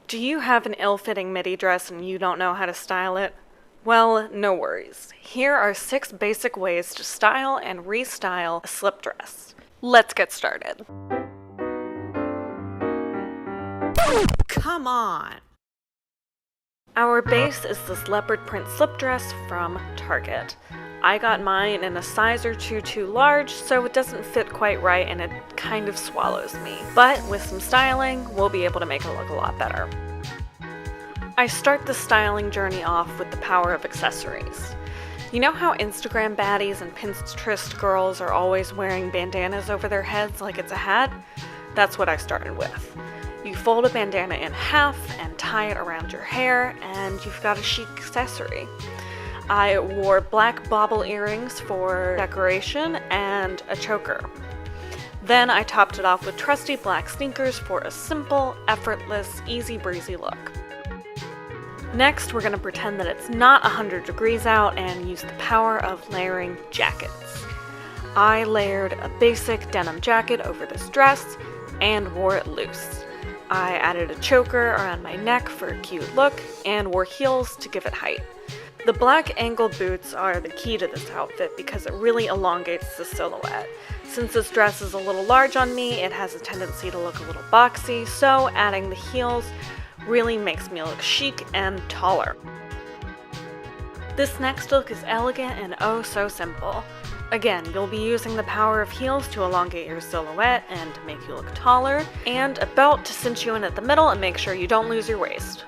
Do you have an ill-fitting midi dress and you don't know how to style it? Well, no worries. Here are 6 basic ways to style and restyle a slip dress. Let's get started. Come on! Our base is this leopard print slip dress from Target. I got mine in a size or two too large, so it doesn't fit quite right and it kind of swallows me. But with some styling, we'll be able to make it look a lot better. I start the styling journey off with the power of accessories. You know how Instagram baddies and Pinterest girls are always wearing bandanas over their heads like it's a hat? That's what I started with. You fold a bandana in half and tie it around your hair, and you've got a chic accessory. I wore black bauble earrings for decoration and a choker. Then I topped it off with trusty black sneakers for a simple, effortless, easy breezy look. Next, we're going to pretend that it's not 100 degrees out and use the power of layering jackets. I layered a basic denim jacket over this dress and wore it loose. I added a choker around my neck for a cute look and wore heels to give it height. The black ankle boots are the key to this outfit because it really elongates the silhouette. Since this dress is a little large on me, it has a tendency to look a little boxy, so adding the heels really makes me look chic and taller. This next look is elegant and oh so simple. Again, you'll be using the power of heels to elongate your silhouette and to make you look taller, and a belt to cinch you in at the middle and make sure you don't lose your waist.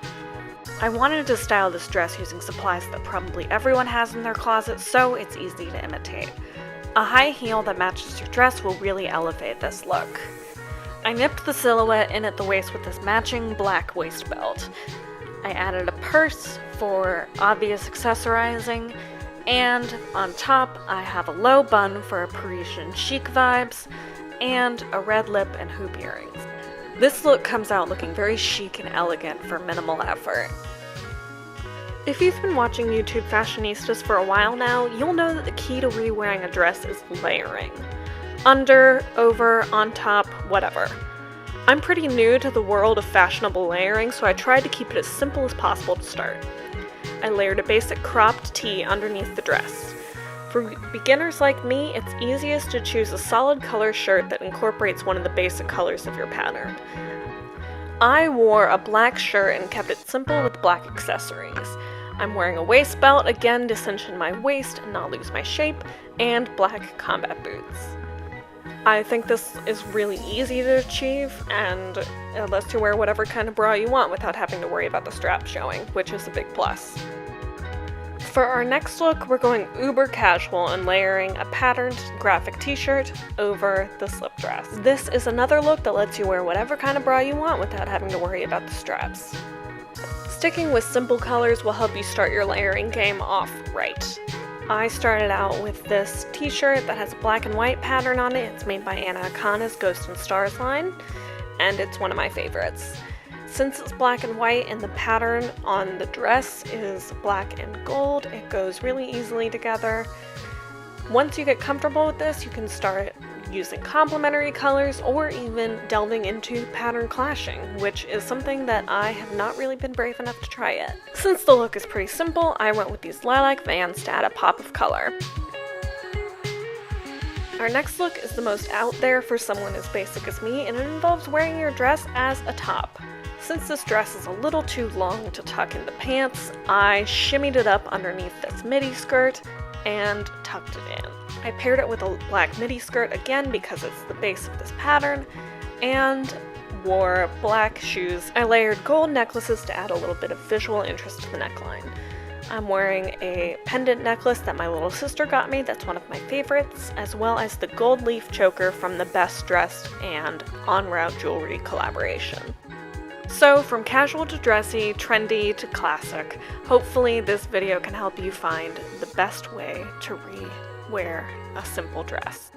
I wanted to style this dress using supplies that probably everyone has in their closet, so it's easy to imitate. A high heel that matches your dress will really elevate this look. I nipped the silhouette in at the waist with this matching black waist belt. I added a purse for obvious accessorizing, and on top I have a low bun for Parisian chic vibes, and a red lip and hoop earrings. This look comes out looking very chic and elegant for minimal effort. If you've been watching YouTube fashionistas for a while now, you'll know that the key to re-wearing a dress is layering. Under, over, on top, whatever. I'm pretty new to the world of fashionable layering, so I tried to keep it as simple as possible to start. I layered a basic cropped tee underneath the dress. For beginners like me, it's easiest to choose a solid color shirt that incorporates one of the basic colors of your pattern. I wore a black shirt and kept it simple with black accessories. I'm wearing a waist belt, again to cinch in my waist and not lose my shape, and black combat boots. I think this is really easy to achieve, and it lets you wear whatever kind of bra you want without having to worry about the strap showing, which is a big plus. For our next look, we're going uber casual and layering a patterned graphic t-shirt over the slip dress. This is another look that lets you wear whatever kind of bra you want without having to worry about the straps. Sticking with simple colors will help you start your layering game off right. I started out with this t-shirt that has a black and white pattern on it. It's made by Anna Akana's Ghost and Stars line, and it's one of my favorites. Since it's black and white and the pattern on the dress is black and gold, it goes really easily together. Once you get comfortable with this, you can start using complementary colors or even delving into pattern clashing, which is something that I have not really been brave enough to try yet. Since the look is pretty simple, I went with these lilac Vans to add a pop of color. Our next look is the most out there for someone as basic as me, and it involves wearing your dress as a top. Since this dress is a little too long to tuck into pants, I shimmied it up underneath this midi skirt and tucked it in. I paired it with a black midi skirt again because it's the base of this pattern, and wore black shoes. I layered gold necklaces to add a little bit of visual interest to the neckline. I'm wearing a pendant necklace that my little sister got me that's one of my favorites, as well as the gold leaf choker from the Best Dressed and En Route Jewelry collaboration. So from casual to dressy, trendy to classic, hopefully this video can help you find the best way to re-wear a simple dress.